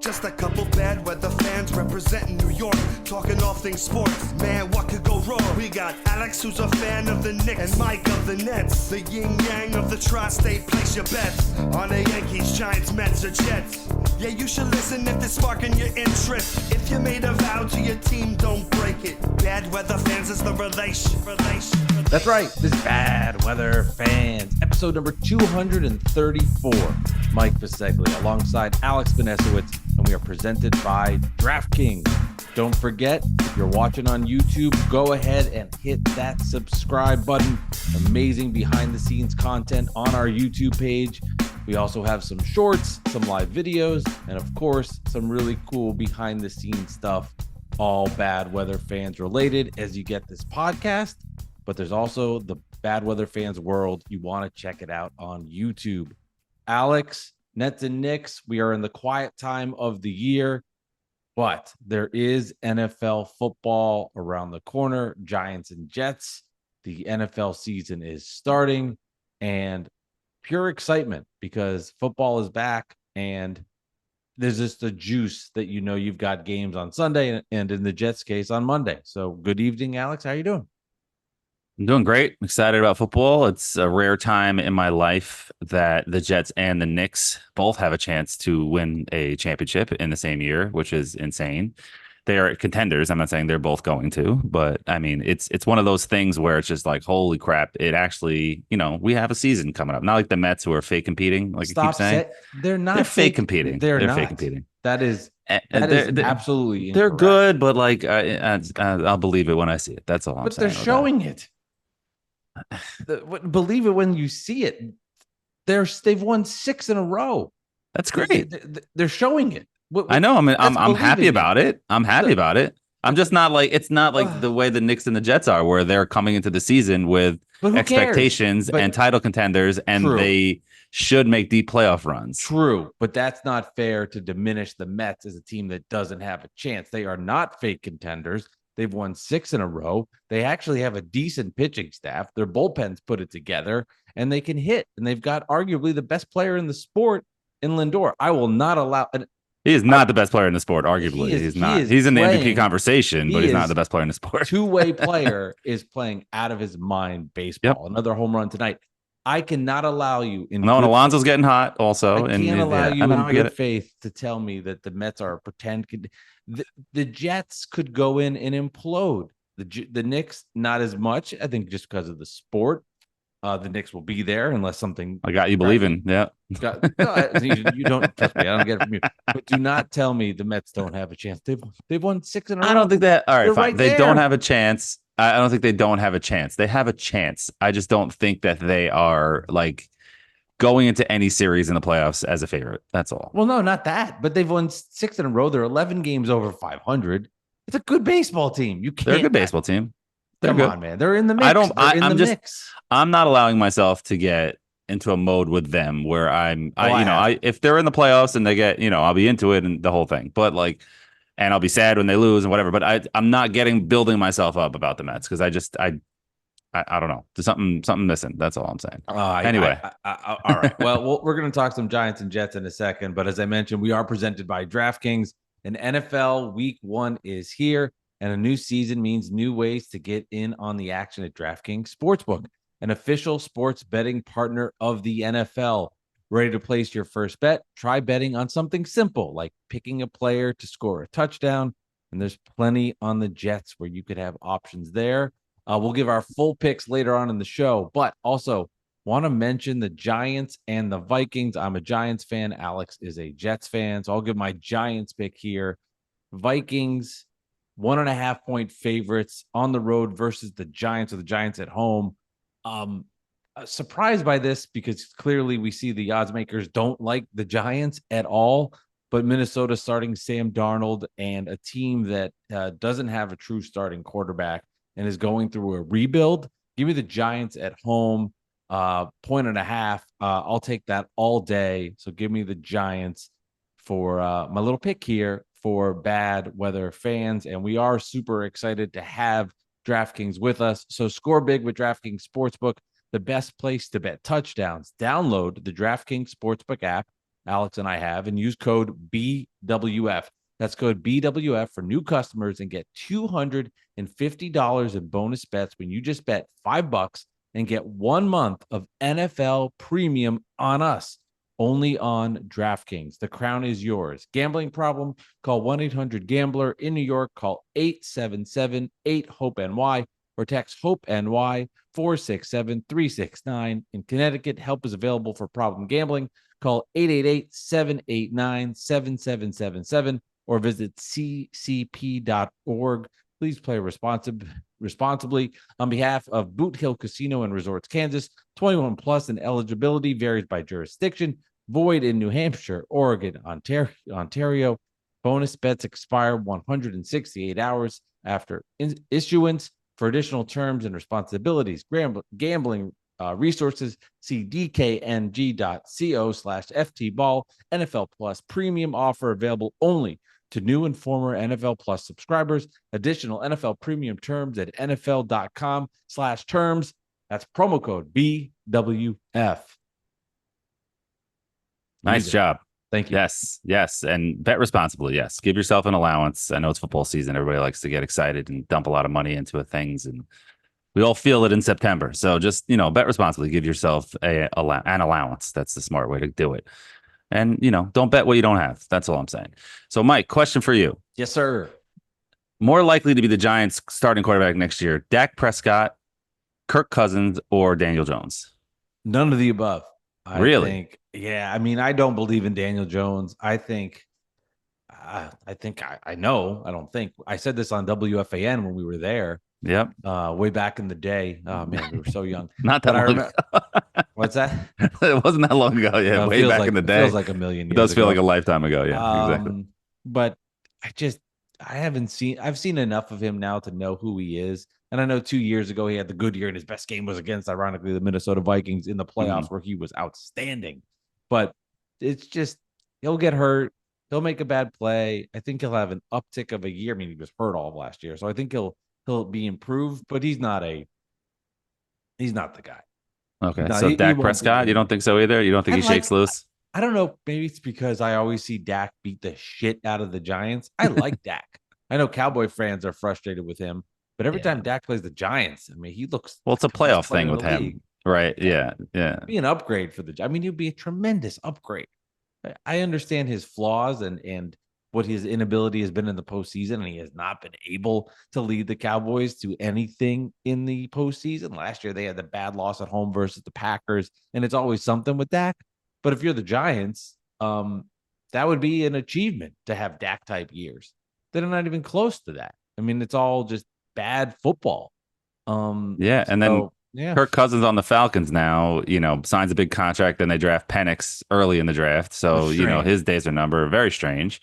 Just a couple bad weather fans representing New York, talking all things sports. Man, what could go wrong? We got Alex, who's a fan of the Knicks, and Mike of the Nets. The yin-yang of the tri-state, place your bets on the Yankees, Giants, Mets, or Jets. Yeah, you should listen if they're sparking your interest. If you made a vow to your team, don't break it. Bad weather fans is the relation. That's right. This is Bad Weather Fans, episode number 234. Mike Biseglia alongside Alex Vanessowitz, and we are presented by DraftKings. Don't forget, if you're watching on YouTube, go ahead and hit that subscribe button. Amazing behind-the-scenes content on our YouTube page. We also have some shorts, some live videos, and of course, some really cool behind-the-scenes stuff, all Bad Weather Fans related as you get this podcast. But there's also the Bad Weather Fans world. You want to check it out on YouTube. Alex, Nets and Knicks, we are in the quiet time of the year, but there is NFL football around the corner. Giants and Jets. The NFL season is starting, and pure excitement because football is back, and there's just the juice that you know you've got games on Sunday and in the Jets case on Monday. So good evening, Alex. How are you doing? I'm doing great. I'm excited about football. It's a rare time in my life that the Jets and the Knicks both have a chance to win a championship in the same year, which is insane. They are contenders. I'm not saying they're both going to, but I mean, it's one of those things where it's just like, holy crap. It actually, we have a season coming up. Not like the Mets who are fake competing, like you keep saying. They're not They're fake competing. They're not fake competing. That is absolutely they're incorrect. good, but like I'll believe it when I see it. That's all I'm saying. But they're showing it. Believe it when you see it. They've won 6 in a row. That's great. They're showing it. I know. I'm happy about it. I'm happy about it. I'm just not like, it's not like the way the Knicks and the Jets are, where they're coming into the season with expectations and title contenders, and they should make deep playoff runs. True, but that's not fair to diminish the Mets as a team that doesn't have a chance. They are not fake contenders. They've won 6 in a row. They actually have a decent pitching staff. Their bullpens put it together, and they can hit. And they've got arguably the best player in the sport in Lindor. I will not allow. He is not the best player in the sport, arguably. He's not. He's in the MVP conversation, but he's not the best player in the sport. Two-way player is playing out of his mind baseball. Yep. Another home run tonight. I cannot allow you in. No, and Alonso's getting hot also. I can't allow you in good faith to tell me that the Mets are a pretend. The Jets could go in and implode. The Knicks, not as much. I think just because of the sport. The Knicks will be there unless something. I got you believing. Yeah. You don't trust me. I don't get it from you. But do not tell me the Mets don't have a chance. They've won 6 in a row. I don't think that. All right, fine. Right they don't have a chance. I don't think they don't have a chance. They have a chance. I just don't think that they are like going into any series in the playoffs as a favorite. That's all. Well, no, not that. But they've won 6 in a row. They're 11 games over 500. It's a good baseball team. They're a good baseball team. Come on, man. They're in the mix. Mix. I'm not allowing myself to get into a mode with them where if they're in the playoffs and they get, I'll be into it and the whole thing. But and I'll be sad when they lose and whatever. But I'm not building myself up about the Mets because I don't know. There's something missing. That's all I'm saying. Anyway. All right. Well, we're going to talk some Giants and Jets in a second. But as I mentioned, we are presented by DraftKings. And NFL Week 1 is here. And a new season means new ways to get in on the action at DraftKings Sportsbook, an official sports betting partner of the NFL. Ready to place your first bet? Try betting on something simple like picking a player to score a touchdown. And there's plenty on the Jets where you could have options there. We'll give our full picks later on in the show, but also want to mention the Giants and the Vikings. I'm a Giants fan. Alex is a Jets fan. So I'll give my Giants pick here. Vikings, 1.5 point favorites on the road versus the Giants, or the Giants at home. Surprised by this because clearly we see the odds makers don't like the Giants at all, but Minnesota starting Sam Darnold and a team that doesn't have a true starting quarterback and is going through a rebuild. Give me the Giants at home, 1.5. I'll take that all day. So give me the Giants for my little pick here for Bad Weather Fans. And we are super excited to have DraftKings with us. So score big with DraftKings Sportsbook, the best place to bet touchdowns. Download the DraftKings Sportsbook app, Alex and I have, and use code BWF. That's code BWF for new customers and get $250 in bonus bets when you just bet $5 and get 1 month of NFL premium on us. Only on DraftKings. The crown is yours. Gambling problem? Call 1-800-GAMBLER. In New York, call 877-8-HOPE-NY or text HOPE-NY 467-369. In Connecticut, help is available for problem gambling. Call 888-789-7777 or visit ccp.org. Please play responsibly. On behalf of Boot Hill Casino and Resorts, Kansas, 21 plus, and eligibility varies by jurisdiction. Void in New Hampshire, Oregon, Ontario. Bonus bets expire 168 hours after issuance. For additional terms and responsibilities, gambling resources, see dkng.co/ftball. NFL Plus premium offer available only to new and former NFL Plus subscribers. Additional NFL premium terms at nfl.com/terms. That's promo code BWF. Nice job. Thank you. Yes. And bet responsibly. Yes. Give yourself an allowance. I know it's football season. Everybody likes to get excited and dump a lot of money into things. And we all feel it in September. So just, bet responsibly. Give yourself an allowance. That's the smart way to do it. And, don't bet what you don't have. That's all I'm saying. So, Mike, question for you. Yes, sir. More likely to be the Giants starting quarterback next year, Dak Prescott, Kirk Cousins, or Daniel Jones? None of the above. Really? I don't believe in Daniel Jones. I said this on WFAN when we were there. Yep. Way back in the day. Oh man, we were so young. Not that long ago. What's that? It wasn't that long ago. Yeah, way back in the day. It feels like a million years. It does feel ago. like a lifetime ago. Yeah, exactly. But I've seen enough of him now to know who he is. And I know 2 years ago he had the good year, and his best game was against, ironically, the Minnesota Vikings in the playoffs, where he was outstanding. But it's just, he'll get hurt. He'll make a bad play. I think he'll have an uptick of a year. I mean, he was hurt all of last year, so I think he'll be improved. But he's not the guy. Okay, so Dak Prescott, you don't think so either? You don't think he shakes loose? I don't know. Maybe it's because I always see Dak beat the shit out of the Giants. I like Dak. I know Cowboy fans are frustrated with him. But every time Dak plays the Giants, he looks. Well, it's a playoff thing with him, league. Right? Yeah. Be an upgrade for he'd be a tremendous upgrade. I understand his flaws and what his inability has been in the postseason, and he has not been able to lead the Cowboys to anything in the postseason. Last year, they had the bad loss at home versus the Packers, and it's always something with Dak. But if you're the Giants, that would be an achievement to have Dak type years. They're not even close to that. It's all just bad football. And then Kirk Cousins on the Falcons now, signs a big contract, and they draft Penix early in the draft. So, his days are numbered. Very strange.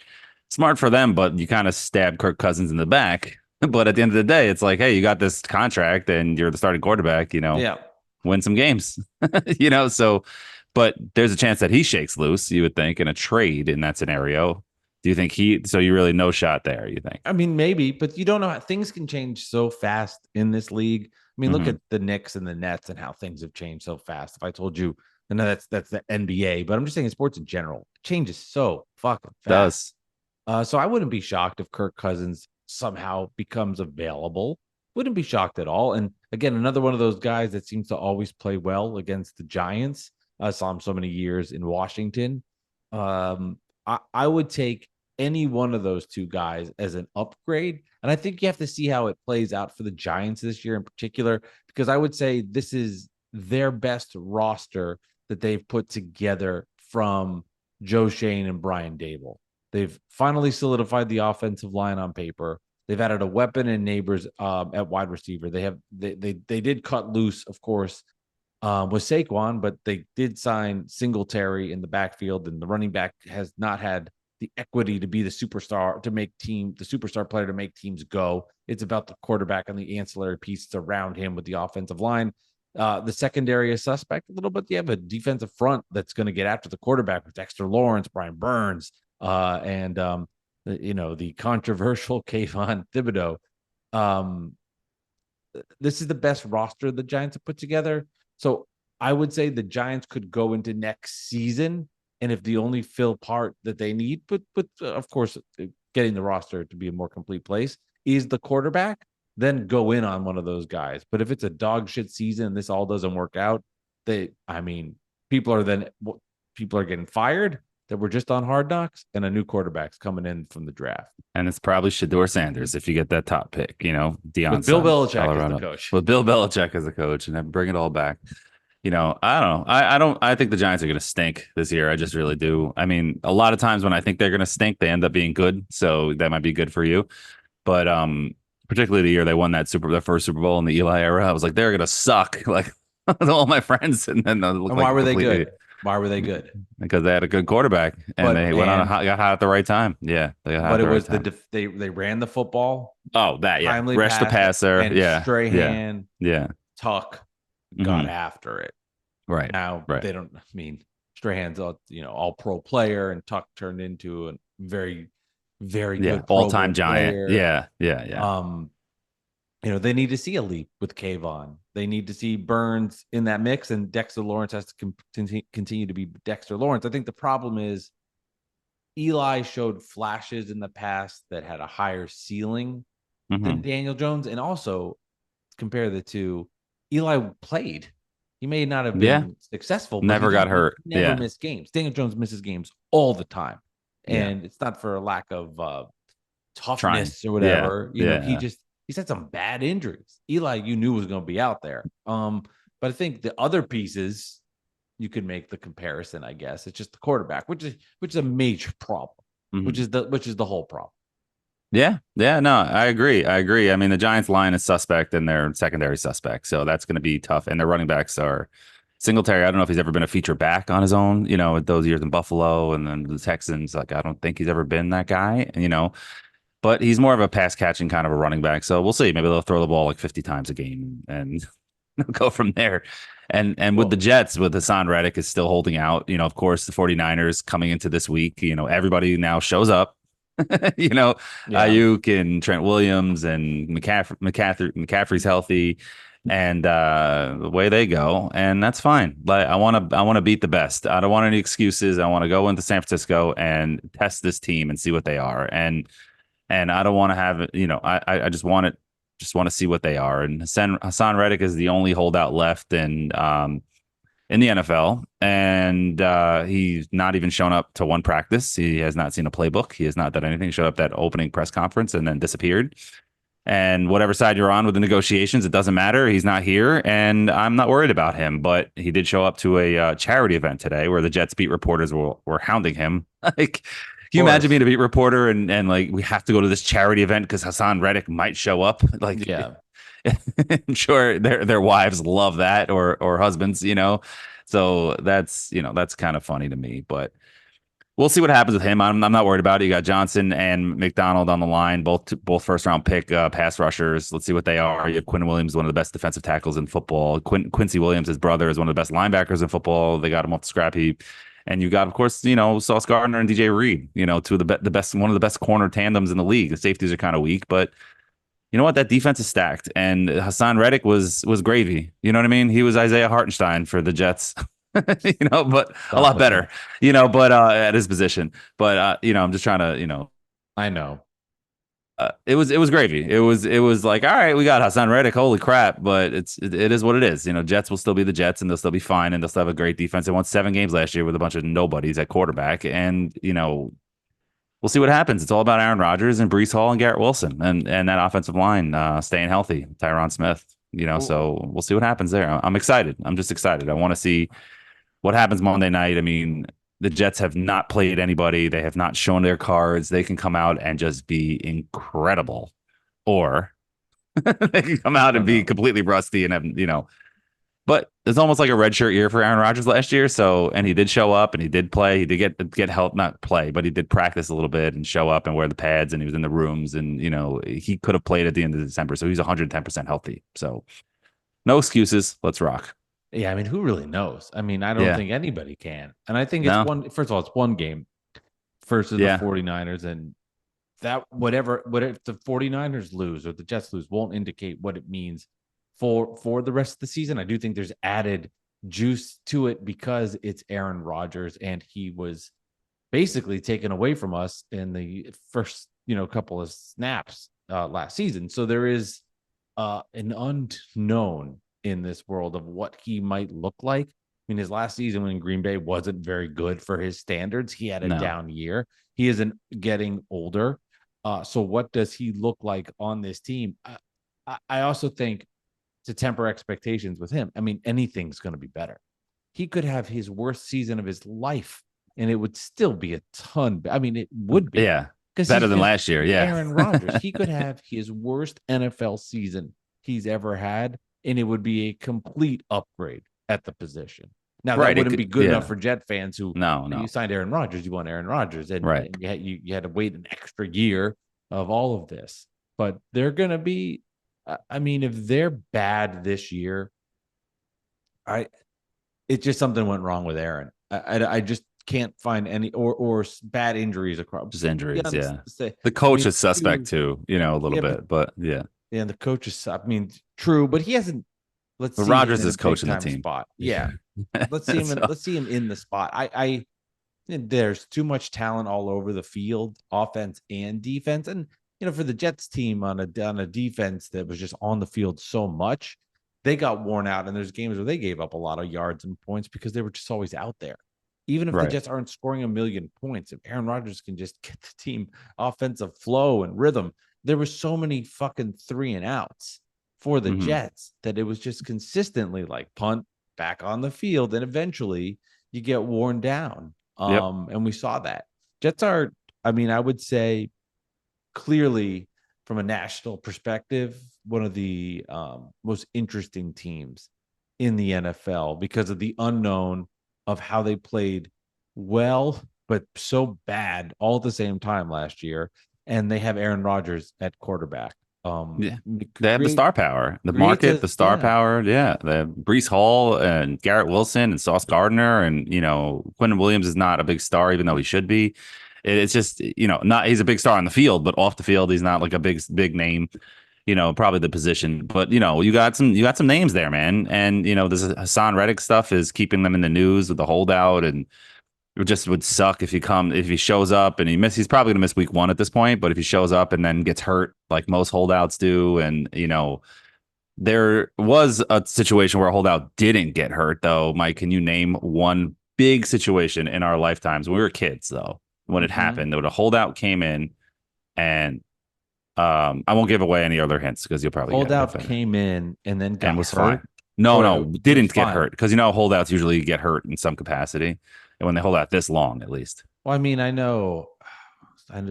Smart for them, but you kind of stab Kirk Cousins in the back. But at the end of the day, it's like, hey, you got this contract and you're the starting quarterback, win some games, so, but there's a chance that he shakes loose, you would think, in a trade in that scenario. Do you think so you really no shot there, you think? Maybe, but you don't know how things can change so fast in this league. Look at the Knicks and the Nets and how things have changed so fast. If I told you, I know that's the NBA, but I'm just saying sports in general, it changes so fucking fast. It does. So I wouldn't be shocked if Kirk Cousins somehow becomes available. Wouldn't be shocked at all. And again, another one of those guys that seems to always play well against the Giants. I saw him so many years in Washington. I would take any one of those two guys as an upgrade. And I think you have to see how it plays out for the Giants this year in particular, because I would say this is their best roster that they've put together from Joe Shane and Brian Dable. They've finally solidified the offensive line on paper. They've added a weapon in Neighbors at wide receiver. They did cut loose, of course, with Saquon, but they did sign Singletary in the backfield, and the running back has not had the equity to be the superstar the superstar player to make teams go. It's about the quarterback and the ancillary pieces around him with the offensive line. The secondary is suspect a little bit. You have a defensive front that's going to get after the quarterback with Dexter Lawrence, Brian Burns, and the controversial Kayvon Thibodeau. This is the best roster the Giants have put together. So I would say the Giants could go into next season, and if the only fill part that they need, but of course, getting the roster to be a more complete place is the quarterback, then go in on one of those guys. But if it's a dog shit season and this all doesn't work out, people are getting fired that were just on Hard Knocks, and a new quarterback's coming in from the draft. And it's probably Shador Sanders if you get that top pick, Deion. With Bill Belichick as the coach. With Bill Belichick as the coach, and then bring it all back. I don't know. I think the Giants are going to stink this year. I just really do. I mean, a lot of times when I think they're going to stink, they end up being good. So that might be good for you. But particularly the year they won their first Super Bowl in the Eli era, I was like, they're going to suck. Like all my friends. And then why were they good? Why were they good? Because they had a good quarterback and they got hot at the right time. Yeah, they got hot. But it was they ran the football. Oh, Rush the passer. And Strahan. Yeah. Tuck got after it. Right. Now they don't. I mean, Strahan's all pro player, and Tuck turned into a very, very good all-time giant. Player. Yeah. They need to see a leap with Kayvon. They need to see Burns in that mix, and Dexter Lawrence has to continue to be Dexter Lawrence. I think the problem is Eli showed flashes in the past that had a higher ceiling than Daniel Jones, and also compare the two. Eli played. He may not have been successful. But never got hurt. Never missed games. Daniel Jones misses games all the time, and it's not for a lack of toughness or whatever. He's had some bad injuries. Eli, you knew was going to be out there. But I think the other pieces, you could make the comparison. I guess it's just the quarterback, which is a major problem, which is the whole problem. Yeah. No, I agree. I mean, the Giants line is suspect and their secondary suspect, so that's going to be tough. And their running backs are Singletary. I don't know if he's ever been a feature back on his own. Those years in Buffalo and then the Texans. Like, I don't think he's ever been that guy. But he's more of a pass catching kind of a running back. So we'll see. Maybe they'll throw the ball like 50 times a game and go from there. And with the Jets, with Hassan Reddick is still holding out. Of course, the 49ers coming into this week, everybody now shows up. Ayuk and Trent Williams and McCaffrey's healthy, and the way they go, and that's fine. Like I want to beat the best. I don't want any excuses. I want to go into San Francisco and test this team and see what they are. And I don't want to have I just want to see what they are. And Hassan Reddick is the only holdout left in the NFL, and he's not even shown up to one practice. He has not seen a playbook. He has not done anything. Showed up at opening press conference and then disappeared. And whatever side you're on with the negotiations, it doesn't matter. He's not here, and I'm not worried about him. But he did show up to a charity event today where the Jets beat reporters were hounding him. Like, can you imagine being a beat reporter and like, we have to go to this charity event because Hassan Reddick might show up? Like, yeah. I'm sure their wives love that, or husbands, So that's kind of funny to me, but we'll see what happens with him. I'm not worried about it. You got Johnson and McDonald on the line, both first round pick pass rushers. Let's see what they are. You have Quinn Williams, one of the best defensive tackles in football. Quincy Williams, his brother, is one of the best linebackers in football. They got him off the scrap heap. And you got, of course, Sauce Gardner and DJ Reed, two of the best, one of the best corner tandems in the league. The safeties are kind of weak, but you know what? That defense is stacked, and Hassan Reddick was gravy. You know what I mean? He was Isaiah Hartenstein for the Jets, but a lot better, but at his position. But I'm just trying to, I know. It was gravy. It was like, all right, we got Hassan Reddick. Holy crap! But it is what it is. Jets will still be the Jets, and they'll still be fine, and they'll still have a great defense. They won 7 games last year with a bunch of nobodies at quarterback, and we'll see what happens. It's all about Aaron Rodgers and Breece Hall and Garrett Wilson and that offensive line staying healthy. Tyron Smith, so we'll see what happens there. I'm excited. I'm just excited. I want to see what happens Monday night. I mean, the Jets have not played anybody. They have not shown their cards. They can come out and just be incredible, or they can come out and be completely rusty and have, But it's almost like a redshirt year for Aaron Rodgers last year. So, and he did show up and he did play. He did get help, not play, but he did practice a little bit and show up and wear the pads, and he was in the rooms, and he could have played at the end of December. So he's 110% healthy. So no excuses. Let's rock. Yeah, I mean, who really knows? I mean, I don't think anybody can. And I think it's first of all, it's one game versus the 49ers, and that whatever if the 49ers lose or the Jets lose won't indicate what it means for the rest of the season. I do think there's added juice to it because it's Aaron Rodgers, and he was basically taken away from us in the first, couple of snaps last season. So there is an unknown in this world of what he might look like. I mean, his last season in Green Bay wasn't very good for his standards. He had a down year. He isn't getting older. So what does he look like on this team? I also think, to temper expectations with him, I mean, anything's going to be better. He could have his worst season of his life, and it would still be a ton. I mean, it would be. Yeah. Better than last year. Yeah. Aaron Rodgers. He could have his worst NFL season he's ever had, and it would be a complete upgrade at the position. Now, that wouldn't be good enough for Jet fans who you signed Aaron Rodgers, you want Aaron Rodgers, and you had to wait an extra year of all of this. But they're going to be, I mean, if they're bad this year, it's just something went wrong with Aaron. I just can't find any or bad injuries across. Just injuries, yeah. The coach is suspect too, a little bit, but yeah. Yeah, the coach is, I mean, true, but he hasn't. Let's see. Rodgers is coaching the team. Spot. Yeah. Let's see him. Let's see him in the spot. There's too much talent all over the field, offense and defense, and for the Jets team on a defense that was just on the field so much, they got worn out. And there's games where they gave up a lot of yards and points because they were just always out there. Even if the Jets aren't scoring a million points, if Aaron Rodgers can just get the team offensive flow and rhythm, there were so many fucking 3 and outs for the Jets that it was just consistently like punt back on the field, and eventually you get worn down. And we saw that. Jets are, I mean, I would say clearly from a national perspective, one of the most interesting teams in the NFL because of the unknown of how they played well, but so bad all at the same time last year. And they have Aaron Rodgers at quarterback. They have the star power, the market, the star power. Yeah. They have Breece Hall and Garrett Wilson and Sauce Gardner. And, Quentin Williams is not a big star, even though he should be. It's just, he's a big star on the field, but off the field, he's not like a big name, probably the position. But, you got some names there, man. And, this Hassan Reddick stuff is keeping them in the news with the holdout, and it just would suck if he shows up and he's probably gonna miss week 1 at this point, but if he shows up and then gets hurt like most holdouts do, and there was a situation where a holdout didn't get hurt though. Mike, can you name one big situation in our lifetimes when we were kids though, when it happened, that a holdout came in and I won't give away any other hints because you'll probably holdout came in and then was hurt? Fine. No, didn't get hurt because holdouts usually get hurt in some capacity. And when they hold out this long, at least. Well, I mean, I know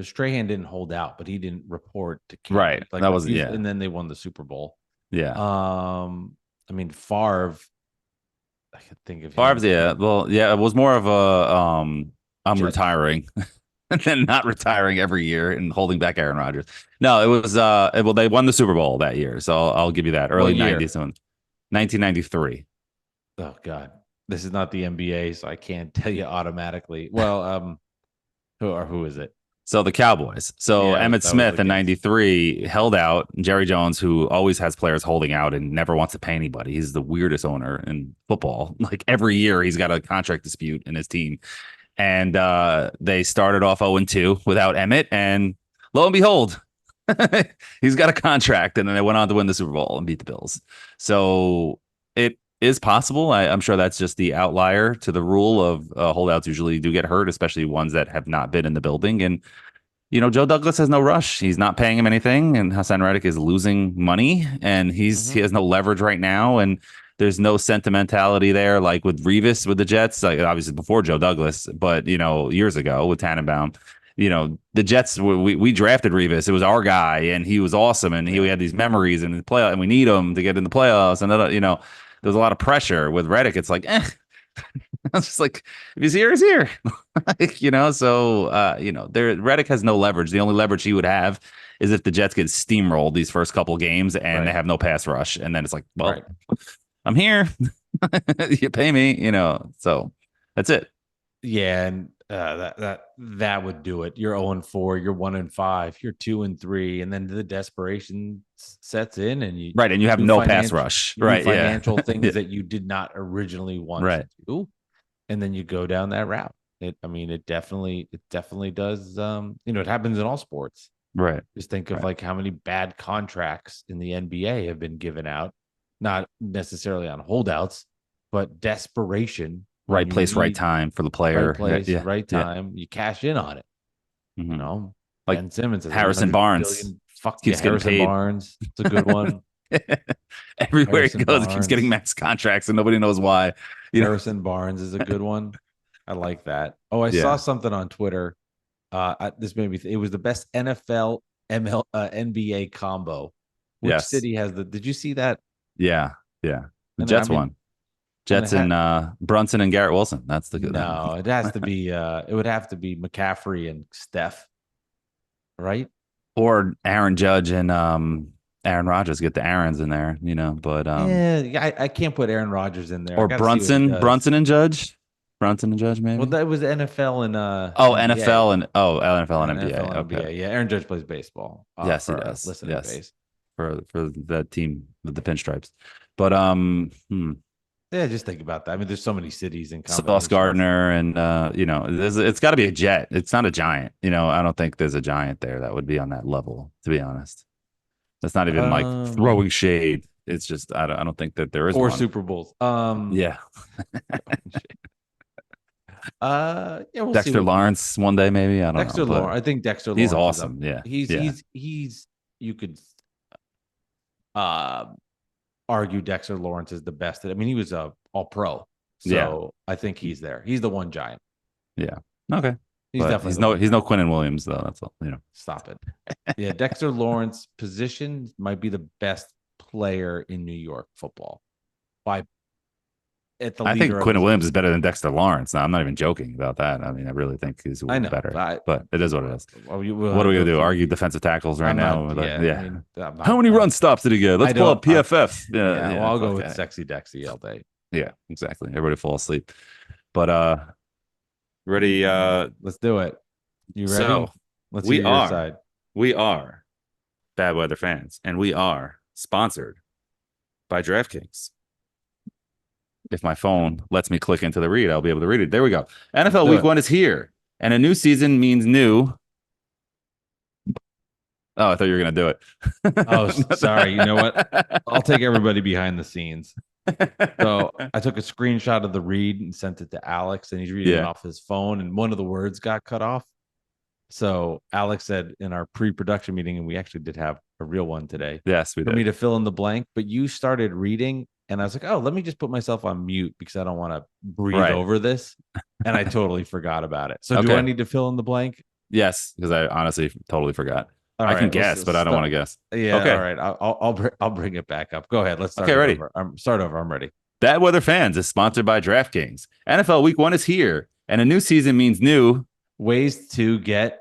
Strahan didn't hold out, but he didn't report to camp. Right. Like, that was and then they won the Super Bowl. Yeah. I mean, Favre. I could think of Favre's. Yeah. Well, yeah. It was more of a I'm retiring, and then not retiring every year and holding back Aaron Rodgers. No, it was well, they won the Super Bowl that year, so I'll give you that. Early 90s, 1993. Oh God. This is not the NBA, so I can't tell you automatically. Well, who is it? So the Cowboys. So Emmitt Smith in 93 held out. Jerry Jones, who always has players holding out and never wants to pay anybody. He's the weirdest owner in football. Like every year he's got a contract dispute in his team. And they started off 0-2 without Emmitt. And lo and behold, he's got a contract. And then they went on to win the Super Bowl and beat the Bills. So it is possible. I'm sure that's just the outlier to the rule of holdouts usually do get hurt, especially ones that have not been in the building. And, Joe Douglas has no rush. He's not paying him anything. And Hassan Reddick is losing money and he has no leverage right now. And there's no sentimentality there. Like with Revis with the Jets, like obviously before Joe Douglas, but, years ago with Tannenbaum, the Jets, we drafted Revis. It was our guy and he was awesome. And we had these memories in the playoff and we need him to get in the playoffs. And, there's a lot of pressure with Reddick. It's like, it's just like, if he's here, he's here. Reddick has no leverage. The only leverage he would have is if the Jets get steamrolled these first couple games and they have no pass rush. And then it's like, well, I'm here. You pay me, so that's it. Yeah. And That would do it. You're 0-4, you're 1-5, you're 2-3, and then the desperation sets in, and you Right, and you have do no pass rush. you do Right, yeah. financial things Yeah. that you did not originally want Right. to do, and then you go down that route. It definitely does. It happens in all sports. Right. Just think of Right. like how many bad contracts in the NBA have been given out, not necessarily on holdouts, but desperation. Right place, right time for the player. Right place, Yeah. right time. You cash in on it. Mm-hmm. Like Ben Simmons has Harrison Barnes Fuck keeps yeah, getting Harrison paid. Barnes. It's a good one. Everywhere Harrison he goes, he keeps Barnes. getting max contracts and nobody knows why. Harrison Barnes is a good one. I like that. Oh, I saw something on Twitter. This made me. It was the best NFL NBA combo. Which city has the? Did you see that? Yeah. The Jets won. Jets and Brunson and Garrett Wilson. That's the good. No, it has to be. It would have to be McCaffrey and Steph, right? Or Aaron Judge and Aaron Rodgers. Get the Aarons in there, But I can't put Aaron Rodgers in there. Or Brunson and Judge. Brunson and Judge, maybe. Well, that was NFL and NFL and NFL and NBA. NFL and okay. NBA. Yeah, Aaron Judge plays baseball. Yes, he does. Listen, yes, for the team with the pinstripes. But yeah, just think about that. I mean, there's so many cities in Sauce Gardner, and it's got to be a Jet. It's not a Giant. I don't think there's a Giant there that would be on that level. To be honest, that's not even like throwing shade. It's just I don't think that there is or one. Super Bowls. Yeah. We'll Dexter Lawrence one day maybe. I don't know. Dexter Lawrence. I think Dexter Lawrence. He's awesome. Yeah. He's you could argue Dexter Lawrence is the best. I mean, he was a all pro. So I think he's there. He's the one Giant. Yeah. Okay. He's definitely he's no Quinnen Williams though. That's all. Stop it. Yeah, Dexter Lawrence position might be the best player in New York football. I think Quinnen Williams is better than Dexter Lawrence. Now, I'm not even joking about that. I mean, I really think he's better. But it is what it is. What are we going to do? Argue defensive tackles now? How many run stops did he get? Let's pull up PFF. Well, I'll go with Sexy Dexy all day. Yeah, exactly. Everybody fall asleep. But ready? Let's do it. You ready? So, let's hear your side. We are Bad Weather Fans, and we are sponsored by DraftKings. If my phone lets me click into the read, I'll be able to read it. There we go. NFL Week 1 is here, and a new season means new. Oh, I thought you were going to do it. Oh, sorry. You know what? I'll take everybody behind the scenes. So I took a screenshot of the read and sent it to Alex, and he's reading it off his phone, and one of the words got cut off. So Alex said in our pre-production meeting, and we actually did have a real one today. Yes, we did. For me to fill in the blank, but you started reading. And I was like, oh, let me just put myself on mute because I don't want to breathe over this. And I totally forgot about it. So do I need to fill in the blank? Yes, because I honestly totally forgot. I can guess, but I don't want to guess. Yeah. Okay. All right. I'll bring it back up. Go ahead. Let's start. Okay, ready. Start over. I'm ready. Bad Weather Fans is sponsored by DraftKings. NFL Week 1 is here, and a new season means new ways to get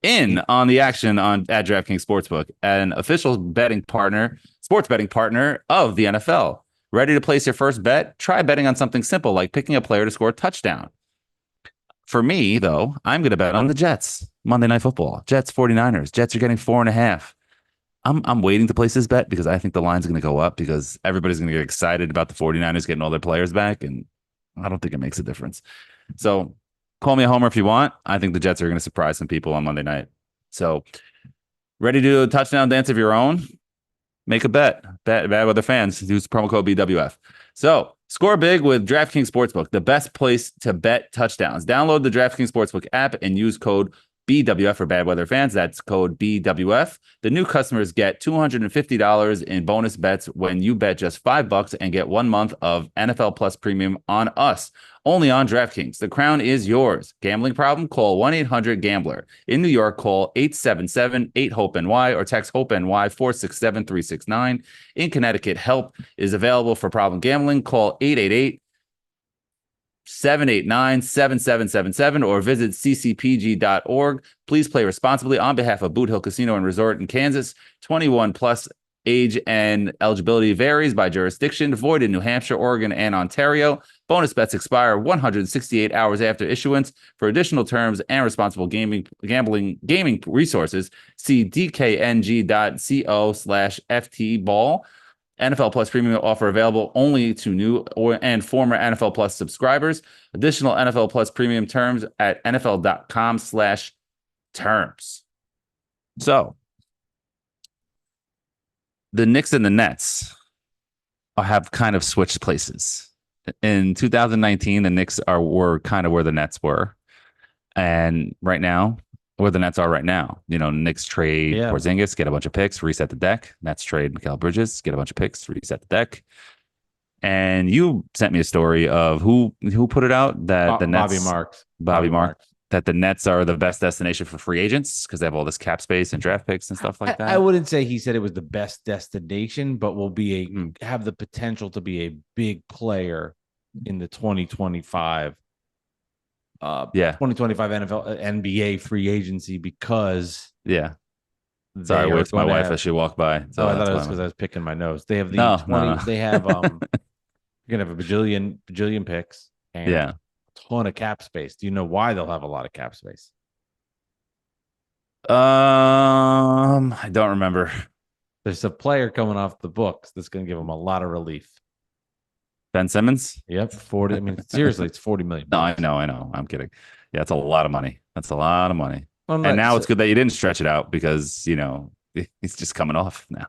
in on the action at DraftKings Sportsbook, an official sports betting partner of the NFL. Ready to place your first bet? Try betting on something simple like picking a player to score a touchdown. For me, though, I'm going to bet on the Jets. Monday Night Football. Jets 49ers. Jets are getting 4.5. I'm waiting to place this bet because I think the line's going to go up because everybody's going to get excited about the 49ers getting all their players back, and I don't think it makes a difference. So call me a homer if you want. I think the Jets are going to surprise some people on Monday night. So ready to do a touchdown dance of your own? Make a bet. Bad Weather Fans. Use promo code BWF. So score big with DraftKings Sportsbook, the best place to bet touchdowns. Download the DraftKings Sportsbook app and use code BWF for Bad Weather Fans. That's code BWF. The new customers get $250 in bonus bets when you bet just $5 and get 1 month of NFL Plus Premium on us. Only on DraftKings. The crown is yours. Gambling problem? Call 1-800-GAMBLER. In New York, call 877-8-HOPE-NY or text HOPE-NY 467-369. In Connecticut, help is available for problem gambling. Call 888-789-7777 or visit ccpg.org. Please play responsibly on behalf of Boot Hill Casino and Resort in Kansas. 21 plus Age and eligibility varies by jurisdiction. Void in New Hampshire, Oregon, and Ontario. Bonus bets expire 168 hours after issuance. For additional terms and responsible gaming resources, see dkng.co/ftball. NFL Plus Premium offer available only to new and former NFL Plus subscribers. Additional NFL Plus Premium terms at nfl.com/terms. So, the Knicks and the Nets have kind of switched places. In 2019, the Knicks were kind of where the Nets were, and right now, where the Nets are right now. Knicks trade Porzingis, get a bunch of picks, reset the deck. Nets trade Mikal Bridges, get a bunch of picks, reset the deck. And you sent me a story of who put it out that the Nets, Bobby Marks, that the Nets are the best destination for free agents because they have all this cap space and draft picks and stuff like that. I wouldn't say he said it was the best destination, but will be have the potential to be a big player in the 2025 2025 NFL NBA free agency because sorry, wait for my wife as she walked by. So I thought it was because I was picking my nose. They have they have you're gonna have a bajillion picks and a ton of cap space. Do you know why they'll have a lot of cap space? I don't remember. There's a player coming off the books that's gonna give them a lot of relief. Ben Simmons? Yep, 40. I mean, seriously, it's $40 million. No, I know. I'm kidding. Yeah, it's a lot of money. That's a lot of money. Well, and now it's good that you didn't stretch it out because, he's just coming off now.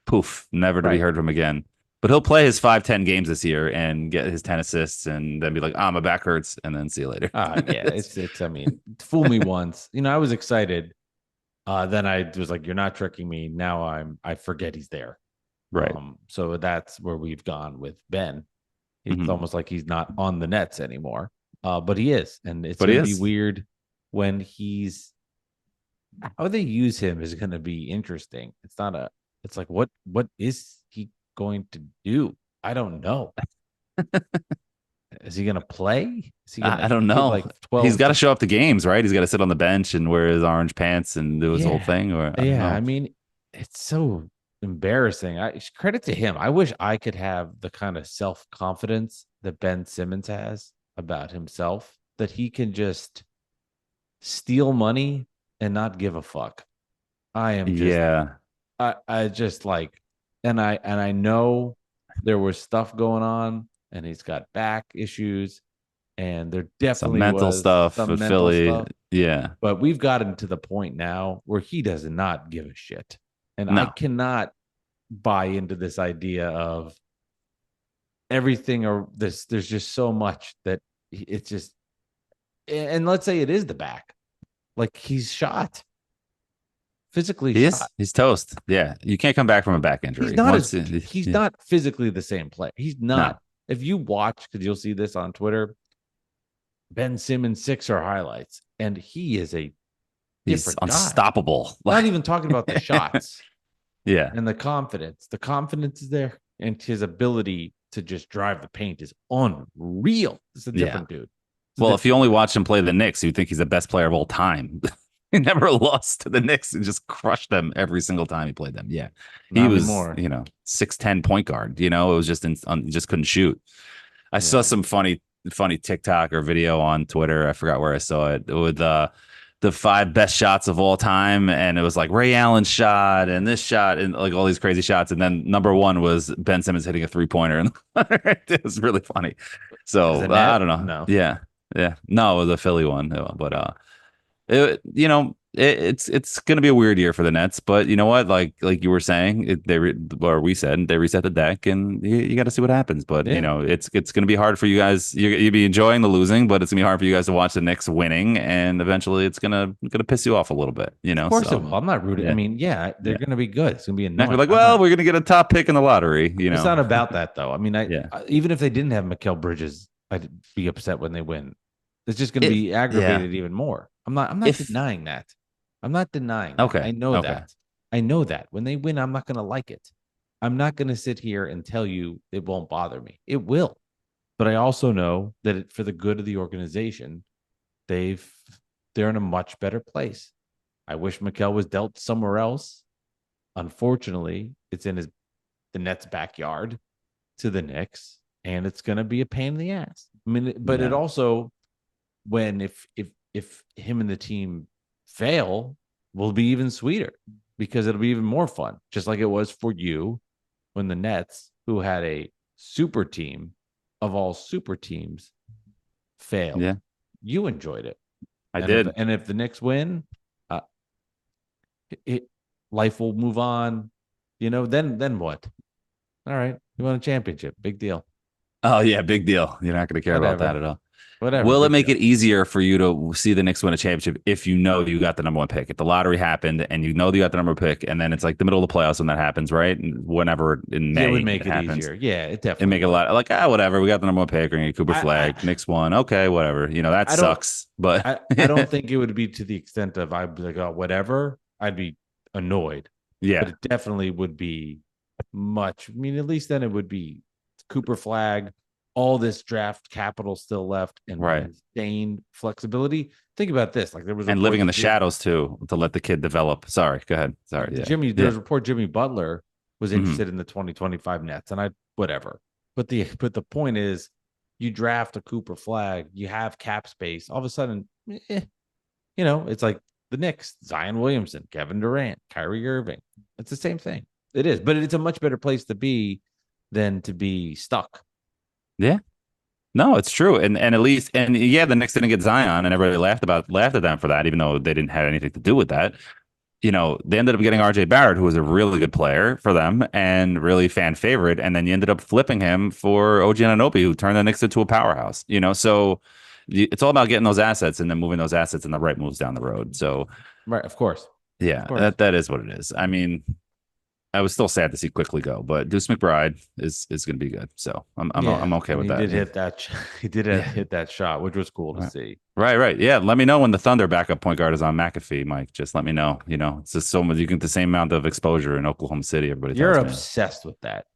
Poof, never to be heard from again. But he'll play his 5-10 games this year and get his 10 assists and then be like, my back hurts, and then see you later. It's I mean, fool me once. I was excited. Then I was like, you're not tricking me. Now I forget he's there. Right. So that's where we've gone with Ben. It's almost like he's not on the Nets anymore. But he is. And it's going to be weird when how they use him is going to be interesting. It's like, what is he going to do? I don't know. Is he going to play? I don't know. Like 12 he's got to show up to games, right? He's got to sit on the bench and wear his orange pants and do his whole thing. I mean, it's so embarrassing. Credit to him. I wish I could have the kind of self-confidence that Ben Simmons has about himself, that he can just steal money and not give a fuck. I am just I just like, and I know there was stuff going on and he's got back issues and there definitely some mental stuff with Philly. Stuff. Yeah. But we've gotten to the point now where he does not give a shit. And I cannot buy into this idea of everything or this. There's just so much that it's just, and let's say it is the back. Like he's shot. Physically shot. He's toast. Yeah. You can't come back from a back injury. He's not physically the same player. He's not. No. If you watch, because you'll see this on Twitter, Ben Simmons Sixer highlights, and he is he's unstoppable. Not even talking about the shots. Yeah. And the confidence. The confidence is there. And his ability to just drive the paint is unreal. It's a different dude. If you only watch him play the Knicks, you'd think he's the best player of all time. He never lost to the Knicks and just crushed them every single time he played them. Yeah. He was, 6'10" point guard. It was just, just couldn't shoot. I saw some funny TikTok or video on Twitter. I forgot where I saw it with the 5 best shots of all time. And it was like Ray Allen's shot and this shot and like all these crazy shots. And then number 1 was Ben Simmons hitting a 3-pointer. It was really funny. So I don't know. No. Yeah. No, it was a Philly one. But it's going to be a weird year for the Nets, but you know what? Like you were saying, we said they reset the deck, and you got to see what happens. But it's going to be hard for you guys. You'll be enjoying the losing, but it's going to be hard for you guys to watch the Knicks winning, and eventually it's going to piss you off a little bit. Of course, it will. I'm not rooting. I mean, they're going to be good. It's going to be annoying. You're like, we're going to get a top pick in the lottery. It's not about that though. I mean, even if they didn't have Mikal Bridges, I'd be upset when they win. It's just going to be aggravated even more. I'm not denying that. I'm not denying. Okay. I know that. I know that. When they win, I'm not going to like it. I'm not going to sit here and tell you it won't bother me. It will. But I also know that for the good of the organization, they're in a much better place. I wish Mikal was dealt somewhere else. Unfortunately, it's in the Nets' backyard to the Knicks, and it's going to be a pain in the ass. I mean, but it Yeah. also, when if him and the team fail, will be even sweeter because it'll be even more fun, just like it was for you when the Nets, who had a super team of all super teams, failed. Yeah. You enjoyed it. I and did. If the Knicks win, uh, life will move on. Then what? All right, you won a championship, big deal. Oh yeah, big deal. You're not going to care about that Whatever, at all. whatever. Will it Big make deal. it easier for you to see the Knicks win a championship if you know you got the number one pick? If the lottery happened and you know you got the number one pick, and then it's like the middle of the playoffs when that happens, right? And whenever in Yeah, it May would make it it happens, easier. Yeah, it it definitely make it a would. lot like whatever. We got the number one pick, or you Cooper Flag, I Knicks won. Okay, whatever. That I don't sucks. But I don't think it would be to the extent of I'd be like, oh, whatever. I'd be annoyed, but yeah, it definitely would be much. I mean, at least then it would be Cooper Flag, all this draft capital still left, and right. insane flexibility. Think about this: like there was And living reports in of the shadows too to let the kid develop. Sorry, go ahead. Sorry. Yeah, There yeah. was a report Jimmy Butler was Mhm. interested in the 2025 Nets, and I whatever. But the point is, you draft a Cooper Flag, you have cap space. All of a sudden, it's like the Knicks, Zion Williamson, Kevin Durant, Kyrie Irving. It's the same thing. It is, but it's a much better place to be than to be stuck. Yeah. No, it's true. And at least yeah, the Knicks didn't get Zion and everybody laughed at them for that, even though they didn't have anything to do with that. They ended up getting RJ Barrett, who was a really good player for them and really fan favorite. And then you ended up flipping him for OG Anunoby, who turned the Knicks into a powerhouse. So it's all about getting those assets and then moving those assets in the right moves down the road. So Right, of course. yeah, Of course. that is what it is. I mean, I was still sad to see Quickly go, but Deuce McBride is going to be good. So I'm okay and with he that. did hit that. He did Yeah. hit that shot, which was cool to Right. see. Right. Yeah. Let me know when the Thunder backup point guard is on McAfee, Mike. Just let me know. It's just so much. You get the same amount of exposure in Oklahoma City. Everybody You're tells me. obsessed with that.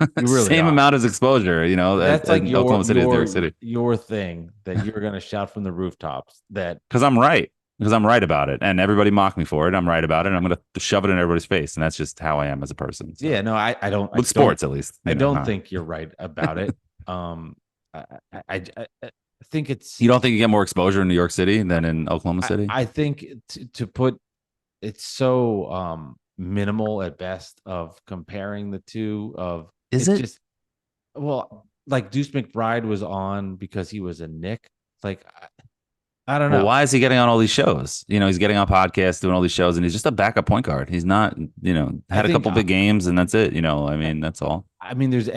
You really Same are. amount of exposure. That's like in Oklahoma City as New York City. your thing that you're going to shout from the rooftops. That Because I'm right. Because I'm right about it, and everybody mocked me for it. I'm right about it, and I'm going to shove it in everybody's face, and that's just how I am as a person. So. Yeah, no, I don't. With sports, at least. I don't think you're right about it. I, I think it's. You don't think you get more exposure in New York City than in Oklahoma City? I think to put it's so minimal at best of comparing the two. Of Is it's it? just like Deuce McBride was on because he was a Knick. Like I don't know. Well, why is he getting on all these shows? He's getting on podcasts, doing all these shows, and he's just a backup point guard. He's not, had a couple big games, and that's it. I mean, that's all. I mean, there's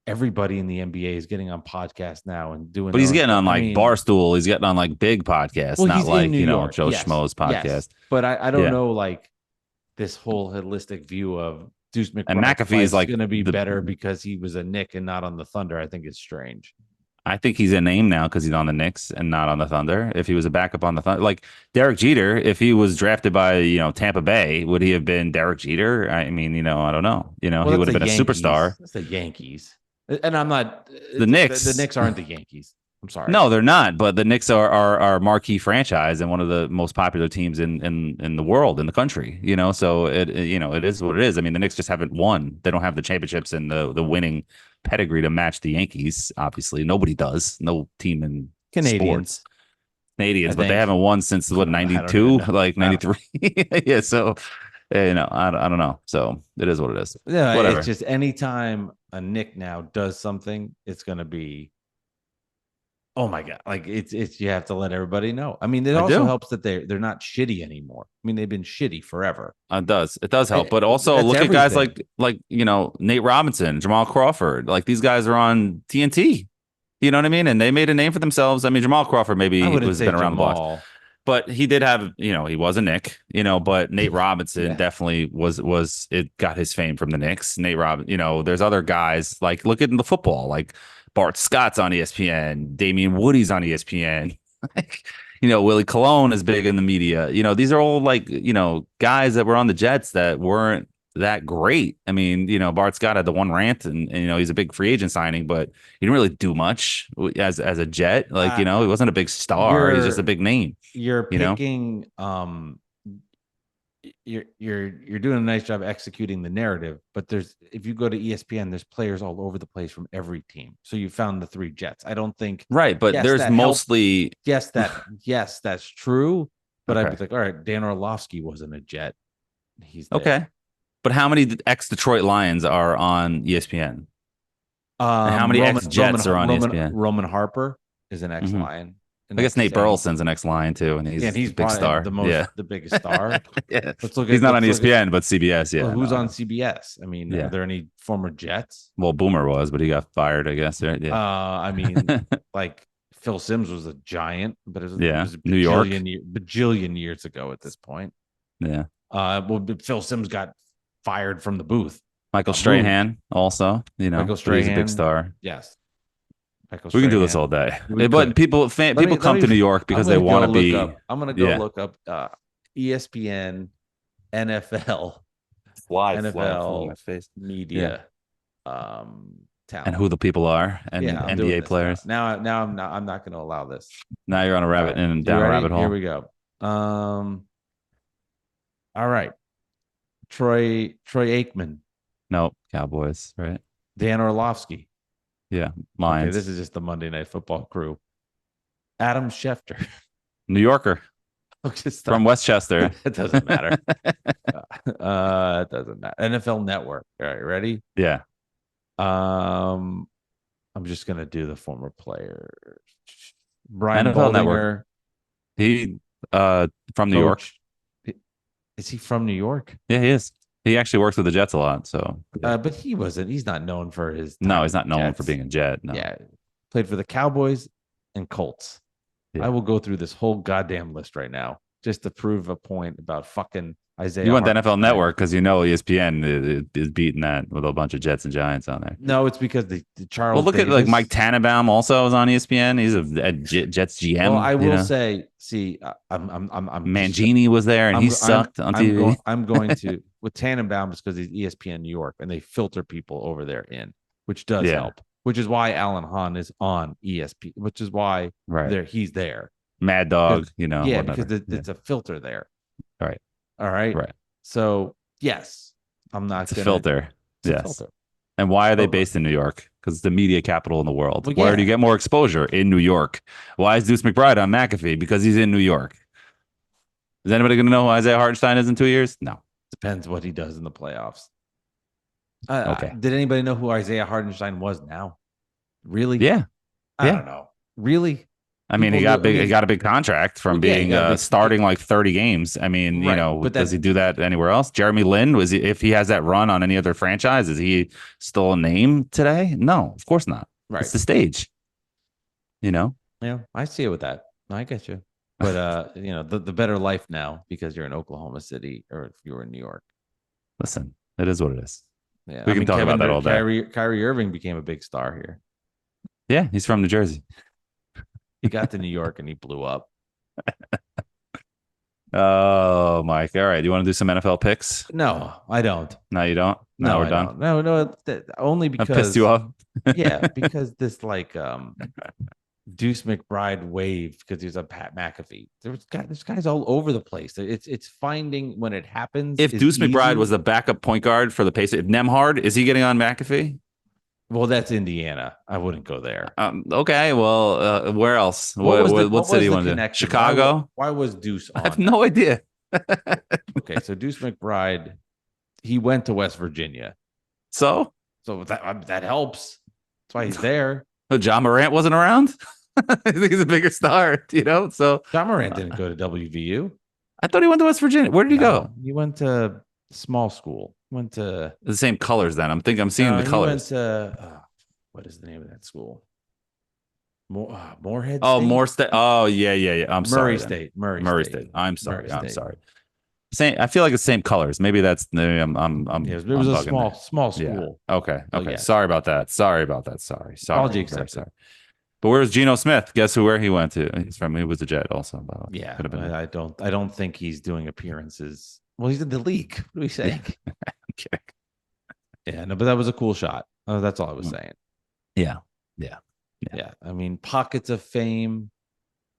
everybody in the NBA is getting on podcasts now and doing. But he's getting on I like Barstool. He's getting on like big podcasts, well, not he's like in New York. Joe Yes. Schmo's podcast. Yes. But I don't Yeah. know like this whole holistic view of Deuce McBride. And McAfee is like going to be better because he was a Knick and not on the Thunder. I think it's strange. I think he's a name now because he's on the Knicks and not on the Thunder. If he was a backup on the Thunder, like Derek Jeter, if he was drafted by Tampa Bay, would he have been Derek Jeter? I mean, I don't know. He would have been a superstar. That's the Yankees, and I'm not the Knicks. The Knicks aren't the Yankees. I'm sorry. No, they're not. But the Knicks are marquee franchise and one of the most popular teams in the world, in the country. So it is what it is. I mean, the Knicks just haven't won. They don't have the championships and the winning pedigree to match the Yankees. Obviously, nobody does. No team in sports. Canadians, but they haven't won since what 92, like 93. Yeah. So I don't know. So it is what it is. Yeah, whatever. It's just anytime a Knick now does something, it's going to be. Oh my God. Like it's you have to let everybody know. I mean, it also helps that they're not shitty anymore. I mean, they've been shitty forever. It does help. But also look at guys like Nate Robinson, Jamal Crawford. Like these guys are on TNT. You know what I mean? And they made a name for themselves. I mean, Jamal Crawford maybe was been around the block. But he did have, he was a Knick, but Nate Robinson definitely was it got his fame from the Knicks. Nate Robinson, there's other guys like look at the football, like Bart Scott's on ESPN, Damian Woody's on ESPN. Willie Colon is big in the media. These are all like, guys that were on the Jets that weren't that great. I mean, Bart Scott had the one rant and he's a big free agent signing, but he didn't really do much as a Jet. Like, he wasn't a big star. He's just a big name. You're picking you're doing a nice job executing the narrative, but if you go to ESPN, there's players all over the place from every team. So you found the 3 Jets. I don't think Right, but yes, there's that helped. mostly Yes, that's true. But I'd okay. be like, all right, Dan Orlovsky wasn't a Jet. He's there. Okay. But how many ex-Detroit Lions are on ESPN? And how many ex-Jets are on ESPN? Roman Harper is an Mhm. ex-Lion. I guess Nate Burleson's an ex-Lion too, and he's Yeah, and he's a big probably star. the biggest star. Yeah. Let's look at. He's not on let's look at- ESPN, but CBS. Yeah. well, who's no, on no. CBS? I mean, Yeah. are there any former Jets? Well, Boomer was, but he got fired, I guess. Right? Yeah. I mean, like Phil Simms was a giant, but it Yeah. was a New York. bajillion years ago at this point. Yeah. Well, Phil Simms got fired from the booth. Michael Strahan also, Michael but he's a Strahan. big star. Yes. Michael We can do this Strahan. all day. We But could. people Let come me- to New York because they I'm gonna want go to be. look up- I'm going to go yeah. look up ESPN, NFL, Fly NFL from my face. media talent. And who the people are and Yeah, I'm doing NBA this players. Now I'm not going to allow this. Now you're on a rabbit All right. and You down a ready? rabbit hole. Here we go. All right. Troy Aikman, Nope. Cowboys, right? Dan Orlovsky. Yeah. Okay, Lions. this is just the Monday Night Football crew. Adam Schefter. New Yorker Just from Westchester. It doesn't matter. It doesn't matter. NFL Network. All right, ready? Yeah. I'm just gonna do the former player. Brian NFL Baldinger, Network. He from New York. coach. Is he from New York? Yeah, he is. He actually works with the Jets a lot. So But he wasn't. He's not known for his. no, time he's not with known Jets. for being a Jet. No. Yeah, played for the Cowboys and Colts. Yeah. I will go through this whole goddamn list right now just to prove a point about fucking Isaiah. You went to NFL Hartenstein. Network because ESPN is beating that with a bunch of Jets and Giants on there. No, it's because the Charles. Well, look at Davis. Mike Tannenbaum also is on ESPN. He's a Jets GM. Well, I will say, see, I'm Mangini was there and he sucked on TV. I'm going to with Tannenbaum because he's ESPN New York and they filter people over there in, which does help. Which is why Alan Hahn is on ESPN. Which is why he's there. Mad Dog, Yeah, whatever. because it's a filter there. Right. All right. Right. So yes, I'm not. It's a filter. It's a Yes. filter. And why are they based in New York? Because it's the media capital in the world. Well, Where do you get more exposure? In New York. Why is Deuce McBride on McAfee? Because he's in New York. Is anybody going to know who Isaiah Hartenstein is in 2 years? No. Depends what he does in the playoffs. Okay. Did anybody know who Isaiah Hartenstein was now? Really? Yeah. I don't know. Really? I mean, he got a big contract from being starting like 30 games. I mean, Right, but does he do that anywhere else? Jeremy Lin, if he has that run on any other franchise, is he still a name today? No, of course not. Right. It's the stage. Yeah, I see it with that. I get you. But the better life now because you're in Oklahoma City or if you were in New York. Listen, it is what it is. Yeah, we can talk about that all day. Kyrie Irving became a big star here. Yeah, he's from New Jersey. He got to New York and he blew up. Oh, Mike. All right. Do you want to do some NFL picks? No, I don't. No, you don't? No, we're I done. don't. No, only because I pissed you off. Yeah, because this Deuce McBride wave because he was a Pat McAfee. There's guys all over the place. It's finding when it happens. If Deuce McBride was the backup point guard for the Pacers, if Nemhard, is he getting on McAfee? Well, that's Indiana. I wouldn't go there. Okay. Well, where else? What city you want to do? Chicago? Why was Deuce on? I have no idea. Okay, so Deuce McBride, he went to West Virginia. So that helps. That's why he's there. John Morant wasn't around. I think he's a bigger star, So John Morant didn't go to WVU. I thought he went to West Virginia. Where did he go? He went to small school. Went to the same colors. Then I'm seeing the colors. He went to what is the name of that school? Moorhead. Oh, State? Moore State. Oh, yeah. I'm sorry. Murray State. I'm sorry. I'm sorry. Same. I feel like it's same colors. Maybe I'm. It was a small school. Yeah. Okay. Yeah. Sorry about that. Sorry. Apology accepted. Sorry. But where's Geno Smith? Guess where he went to? He was a Jet also. Yeah. I don't think he's doing appearances. Well, he's in the league. What are we saying? Okay. Yeah. No, but that was a cool shot. That's all I was saying. Yeah. I mean, pockets of fame.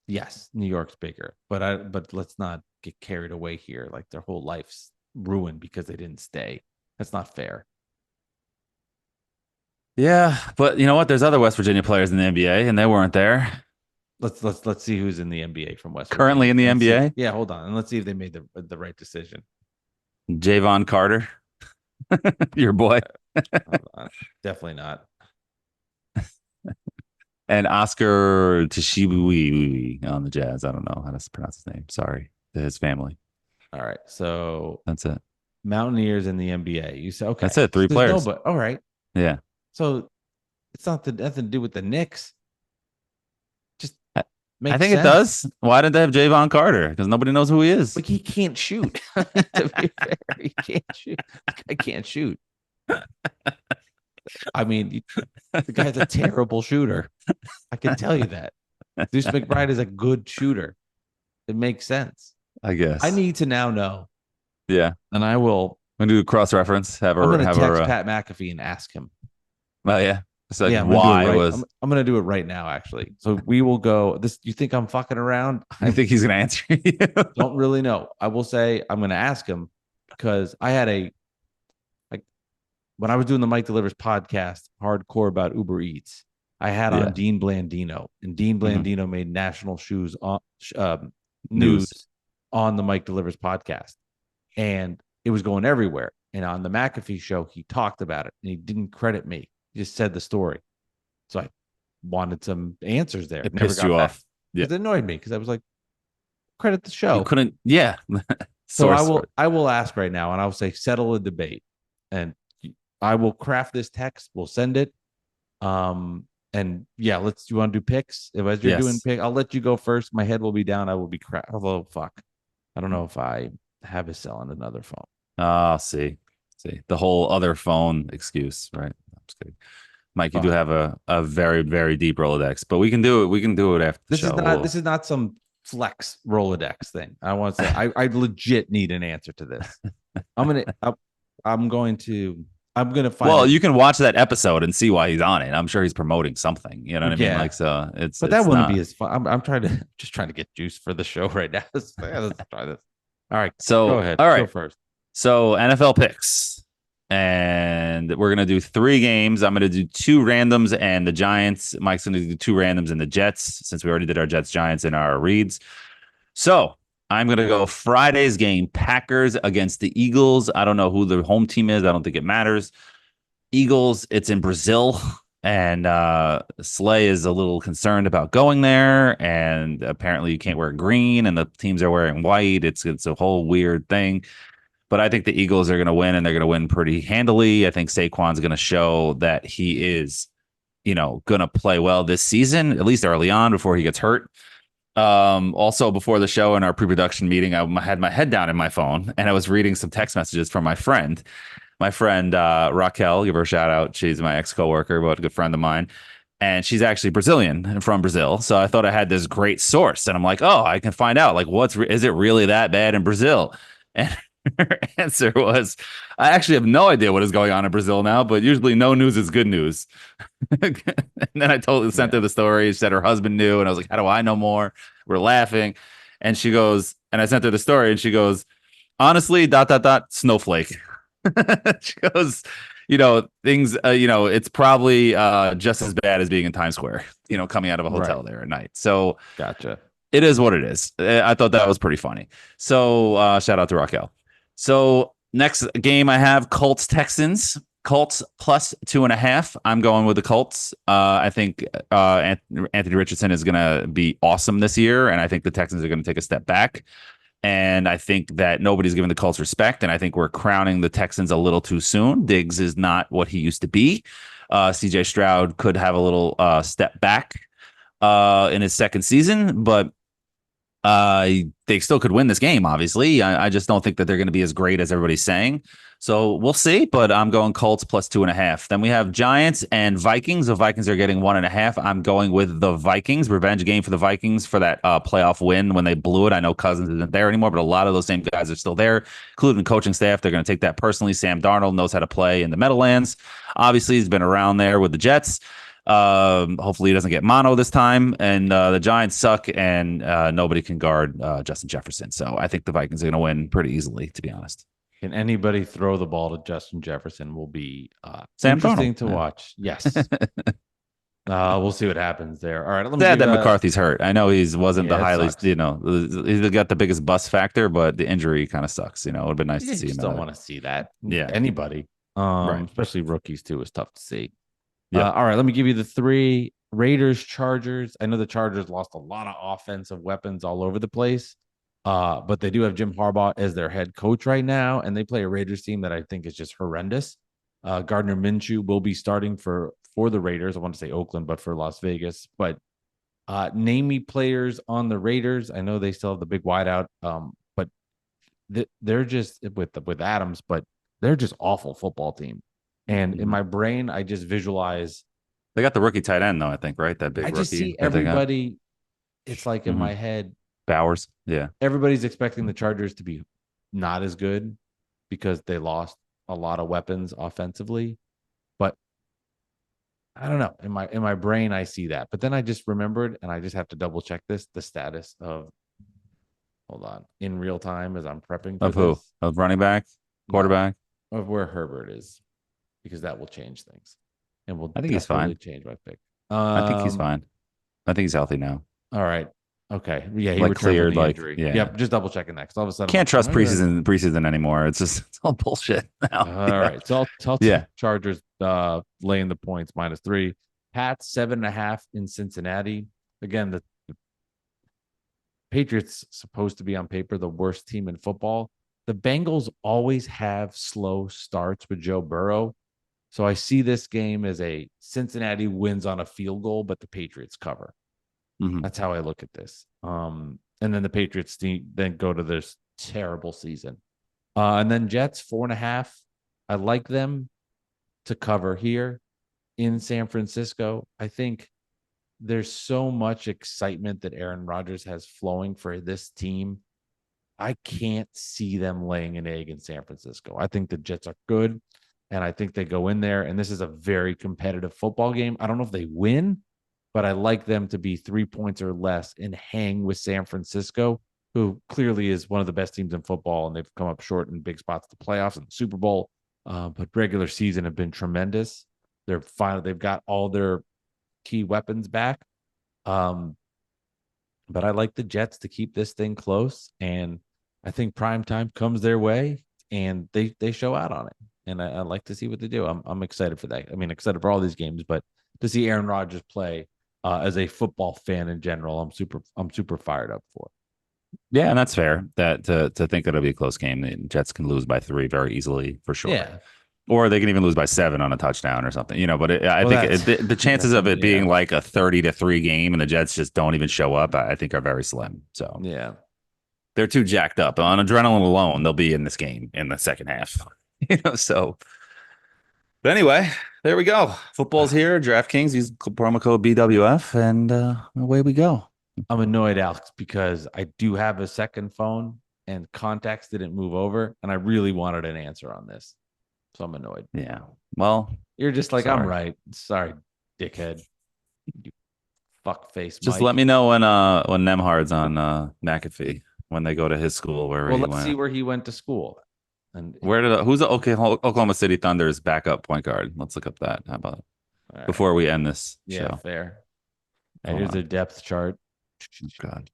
Yes, New York's bigger, but let's not get carried away here. Like their whole life's ruined because they didn't stay. That's not fair. Yeah, but you know what? There's other West Virginia players in the NBA, and they weren't there. Let's see who's in the NBA from West Currently Virginia. in the NBA? Yeah, hold on, and let's see if they made the right decision. Javon Carter, your boy, Hold on. Definitely not. and Oscar Tshiebwe on the Jazz. I don't know how to pronounce his name. Sorry to his family. All right, so That's it. Mountaineers in the NBA. You say okay. That's it. 3 players. No, but all right. Yeah. So it's nothing to do with the Knicks. Just I think it does. Why did they have Javon Carter? Because nobody knows who he is. Like he can't shoot. To be fair, he can't shoot. I can't shoot. I mean, the guy's a terrible shooter. I can tell you that. Deuce McBride is a good shooter. It makes sense. I guess. I need to now know. Yeah. And I will. I'm going to do a cross reference. I'm going to text Pat McAfee and ask him. Oh, yeah. It's like yeah, why right. was. I'm going to do it right now, actually. So we will go. You think I'm fucking around? I think he's going to answer you. Don't really know. I will say I'm going to ask him because I had when I was doing the Mike Delivers podcast, hardcore about Uber Eats, I had on Dean Blandino, and Dean Blandino made national shoes on news on the Mike Delivers podcast, and it was going everywhere. And on the McAfee show, he talked about it, and he didn't credit me. He just said the story. So I wanted some answers there. It pissed you off. Yeah. It annoyed me because I was like, credit the show. You couldn't. Yeah. So I will ask right now, and I'll say settle a debate, and I will craft this text. We'll send it. And yeah, you want to do picks? As you're doing pick, I'll let you go first. My head will be down. I will be although fuck, I don't know if I have a cell on another phone. See the whole other phone excuse, right? I'm just kidding. Mike, you do have a very, very deep Rolodex, but we can do it. We can do it after the show. This is not some flex Rolodex thing. I want to say I legit need an answer to this. I'm going to find. Well, you can watch that episode and see why he's on it. I'm sure he's promoting something. You know what I mean? Like, so it's. But that wouldn't be as fun. I'm trying to get juice for the show right now. Let's try this. All right. So go ahead. All right. Go first. So NFL picks, and we're gonna do 3 games. I'm gonna do 2 randoms and the Giants. Mike's gonna do 2 randoms and the Jets, since we already did our Jets Giants in our reads. So I'm going to go Friday's game, Packers against the Eagles. I don't know who the home team is. I don't think it matters. Eagles, it's in Brazil, and Slay is a little concerned about going there, and apparently you can't wear green, and the teams are wearing white. It's a whole weird thing. But I think the Eagles are going to win, and they're going to win pretty handily. I think Saquon's going to show that he is, going to play well this season, at least early on before he gets hurt. Also before the show in our pre-production meeting, I had my head down in my phone and I was reading some text messages from my friend Raquel. Give her a shout out. She's my ex-coworker, but a good friend of mine, and she's actually Brazilian and from Brazil. So I thought I had this great source, and I'm like, oh, I can find out, like, is it really that bad in Brazil? And her answer was, I actually have no idea what is going on in Brazil now, but usually no news is good news. And then I sent her the story. She said her husband knew, and I was like, how do I know more? We're laughing. And she goes, and I sent her the story, and she goes, honestly, ... snowflake. She goes, things, it's probably just as bad as being in Times Square, coming out of a hotel there at night. So gotcha. It is what it is. I thought that was pretty funny. So shout out to Raquel. So next game I have Colts Texans. Colts plus 2.5. I'm going with the Colts. I think Anthony Richardson is going to be awesome this year, and I think the Texans are going to take a step back. And I think that nobody's giving the Colts respect, and I think we're crowning the Texans a little too soon. Diggs is not what he used to be. CJ Stroud could have a little step back in his second season, but they still could win this game, obviously. I just don't think that they're going to be as great as everybody's saying. So we'll see, but I'm going Colts plus 2.5. Then we have Giants and Vikings. The Vikings are getting 1.5. I'm going with the Vikings. Revenge game for the Vikings for that playoff win when they blew it. I know Cousins isn't there anymore, but a lot of those same guys are still there, including coaching staff. They're going to take that personally. Sam Darnold knows how to play in the Meadowlands. Obviously, he's been around there with the Jets. Hopefully he doesn't get mono this time. And the Giants suck, and nobody can guard Justin Jefferson. So I think the Vikings are going to win pretty easily, to be honest. Can anybody throw the ball to Justin Jefferson? Will be Sam interesting Darnold. to Yeah. watch. Yes. We'll see what happens there. All right. Let me Sad give, that McCarthy's hurt. I know wasn't Yeah, the it highest, sucks. he's got the biggest bust factor, but the injury kind of sucks. It would have been nice You to see just him. don't want to see that. Yeah. Anybody. Right. Especially rookies too, is tough to see. Yeah. All right. Let me give you the 3 Raiders, Chargers. I know the Chargers lost a lot of offensive weapons all over the place. But they do have Jim Harbaugh as their head coach right now, and they play a Raiders team that I think is just horrendous. Gardner Minshew will be starting for the Raiders. I want to say Oakland, but for Las Vegas. But name me players on the Raiders. I know they still have the big wideout, but they're just with Adams, but they're just awful football team. And in my brain, I just visualize They got the rookie tight end though. I think right, that big I rookie. just see that they got. everybody. It's like in my head, Bowers. Yeah. everybody's expecting the Chargers to be not as good because they lost a lot of weapons offensively. But I don't know. In my brain, I see that. But then I just remembered, and I just have to double check the status of hold on in real time as I'm prepping for Of who? this, Of running back, quarterback. of where Herbert is, because that will change things, and will I think he's definitely fine. change my pick. I think he's fine. I think he's healthy now. All right. Okay. Yeah, he Like returned cleared, from the like, injury. yeah. Yep. Just double checking that because all of a sudden Can't trust I'm like, preseason anymore. It's all bullshit now. All right. So I'll Yeah. Chargers laying the points -3. Pats 7.5 in Cincinnati. Again, the Patriots supposed to be on paper the worst team in football. The Bengals always have slow starts with Joe Burrow. So I see this game as a Cincinnati wins on a field goal, but the Patriots cover. Mhm. That's how I look at this. And then the Patriots then go to this terrible season. And then Jets 4.5. I like them to cover here in San Francisco. I think there's so much excitement that Aaron Rodgers has flowing for this team. I can't see them laying an egg in San Francisco. I think the Jets are good, and I think they go in there, and this is a very competitive football game. I don't know if they win, but I like them to be 3 points or less and hang with San Francisco, who clearly is one of the best teams in football, and they've come up short in big spots, the playoffs and the Super Bowl. But regular season have been tremendous. They've got all their key weapons back. But I like the Jets to keep this thing close, and I think prime time comes their way, and they show out on it. And I like to see what they do. I'm excited for that. I mean, excited for all these games, but to see Aaron Rodgers play as a football fan in general, I'm super fired up for. Yeah, and that's fair. That to think it'll be a close game. The Jets can lose by 3 very easily for sure. Yeah. Or they can even lose by 7 on a touchdown or something, But I think the chances of it being like a 30-3 game and the Jets just don't even show up, I think are very slim. So yeah, they're too jacked up on adrenaline alone. They'll be in this game in the second half, So, but anyway, there we go. Football's here. DraftKings, use promo code BWF, and away we go. I'm annoyed, Alex, because I do have a second phone and contacts didn't move over, and I really wanted an answer on this. So I'm annoyed. Yeah. Well, you're just like, sorry. I'm right. Sorry, dickhead. You fuck face. Just Mike. let me know when Nemhard's on McAfee when they go to his school where he let's went. see where he went to school. And who's the Oklahoma City Thunder's backup point guard? Let's look up that. How about it? Before we end this show? Fair. And here's their depth chart. God.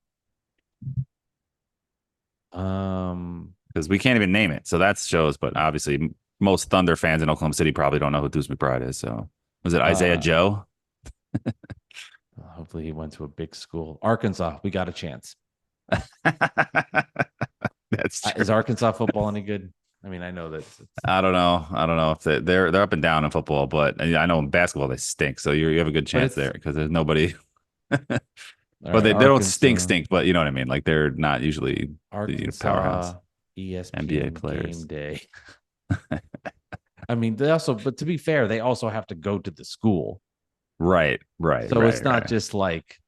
Because we can't even name it, so that shows. But obviously, most Thunder fans in Oklahoma City probably don't know who Deuce McBride is. So, was it Isaiah Joe? Hopefully, he went to a big school. Arkansas, we got a chance. That's true. Is Arkansas football any good? I mean, I know that. I don't know if they're up and down in football, but I know in basketball they stink. So you have a good chance there because there's nobody. But they don't stink, but you know what I mean. Like they're not usually Arkansas powerhouse ESPN NBA players. Game day. I mean, but to be fair, they also have to go to the school, right? So it's not just like.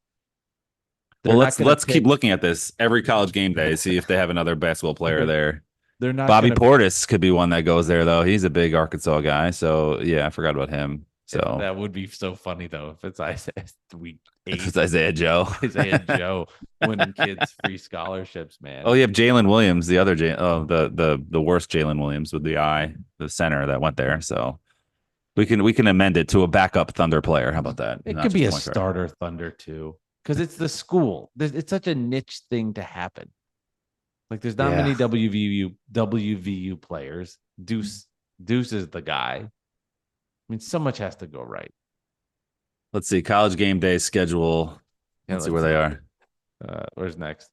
Well, let's keep looking at this every college game day. See if they have another basketball player there. They're not. Bobby Portis could be one that goes there though. He's a big Arkansas guy, so yeah, I forgot about him. So that would be so funny though if it's week 8. if it's Isaiah Joe. Isaiah Joe winning kids free scholarships, man. Oh, you have Jalen Williams, the other the worst Jalen Williams with the center that went there. So we can amend it to a backup Thunder player. How about that? It Not could be a just point guard. starter Thunder too, because it's the school. It's such a niche thing to happen. Like there's not many WVU players. Deuce is the guy. I mean, so much has to go right. Let's see. College game day schedule. Yeah, Let's see where they are. Where's next?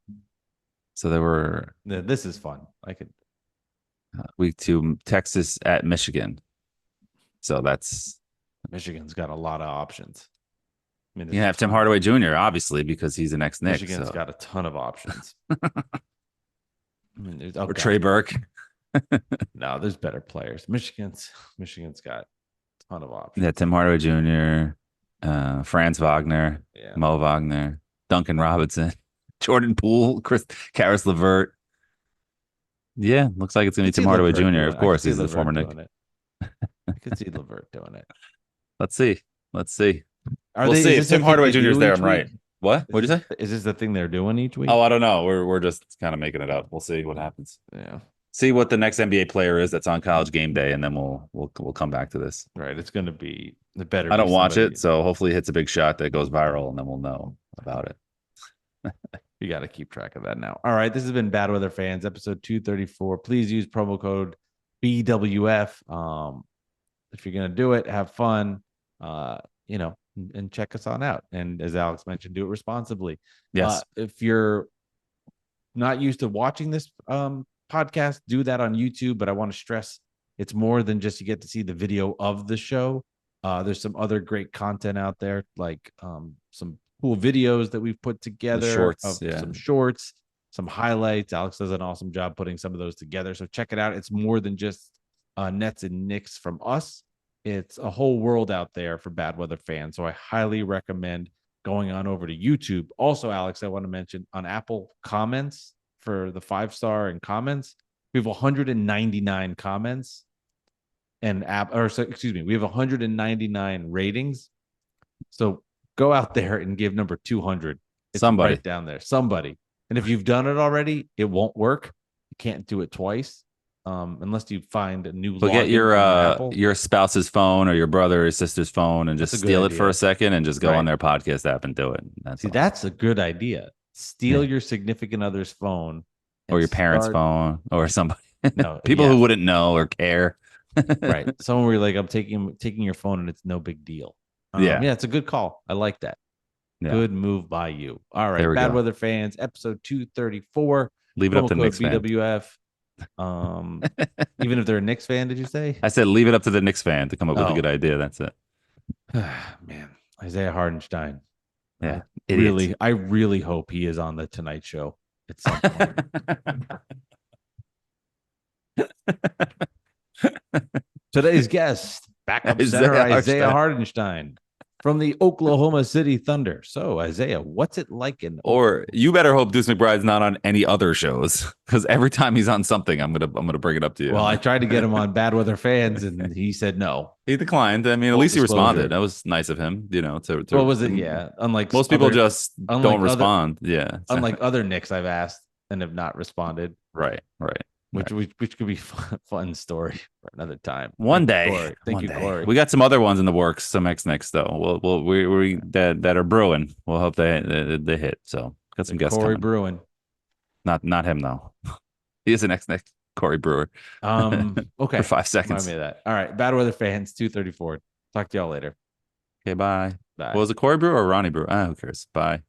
So there were This is fun. I could week 2, Texas at Michigan. So that's Michigan's got a lot of options. I mean, you have Tim Hardaway Jr. obviously because he's an ex-Knick. Michigan's got a ton of options. I mean, Or Trey Burke. No, there's better players. Michigan's got a ton of options. Yeah, Tim Hardaway Jr., Franz Wagner, Mo Wagner, Duncan Robinson, Jordan Poole, Karis LeVert. Yeah, looks like it's going to be Tim Hardaway Jr. Of course, he's the former Knick. I could see LeVert doing it. Let's see. We'll see. Is if Tim Hardaway Jr. is there, I'm right. What? What'd you say? Is this the thing they're doing each week? Oh, I don't know. We're just kind of making it up. We'll see what happens. Yeah. See what the next NBA player is that's on College game day, and then we'll come back to this. Right. It's going to be the better. I don't watch it, so hopefully it hits a big shot that goes viral, and then we'll know about it. You got to keep track of that now. All right. This has been Bad Weather Fans, episode 234. Please use promo code BWF. If you're going to do it, have fun, and check us on out. And as Alex mentioned, do it responsibly. Yes. If you're not used to watching this podcast, do that on YouTube. But I want to stress it's more than just you get to see the video of the show. There's some other great content out there, like some cool videos that we've put together, some shorts, some highlights. Alex does an awesome job putting some of those together. So check it out. It's more than just Nets and Knicks from us. It's a whole world out there for Bad Weather Fans. So I highly recommend going on over to YouTube. Also, Alex, I want to mention on Apple comments for the 5-star and comments, we have 199 comments and we have 199 ratings. So go out there and give number 200. It's somebody right down there. Somebody. And if you've done it already, it won't work. You can't do it twice. Unless you find a new. So get your spouse's phone or your brother or sister's phone and just steal it for a second and just go on their podcast app and do it. That's a good idea. Steal your significant other's phone or your parents' phone or somebody. People who wouldn't know or care. Right. Someone where you're like, I'm taking your phone and it's no big deal. Yeah, it's a good call. I like that. Yeah. Good move by you. All right, Bad Weather Fans, episode 234. Leave it up to the Knicks BWF. Even if they're a Knicks fan, did you say? I said leave it up to the Knicks fan to come up with a good idea. That's it. Man, Isaiah Hardenstein. Yeah, I really hope he is on the Tonight Show at some point. Today's guest, backup center Isaiah Hardenstein from the Oklahoma City Thunder. So, Isaiah, what's it like in? Or you better hope Deuce McBride's not on any other shows, because every time he's on something, I'm gonna bring it up to you. Well, I tried to get him on Bad Weather Fans, and he said no. He declined. I mean, at least he responded. That was nice of him. What was it? Yeah, unlike most people just don't respond. Yeah, unlike other Knicks I've asked and have not responded. Right. Which could be fun story for another time. One day. Thank you, Corey. We got some other ones in the works, some ex-Knicks though. We that are brewing. We'll hope they hit. So got some guests. Corey Bruin. Not him though. He is an ex-Knick. Corey Brewer. Okay. For 5 seconds. Remind me of that. All right. Bad Weather Fans 234. Talk to y'all later. Okay. Bye. Bye. Was it Corey Brewer or Ronnie Brewer? Who cares? Bye.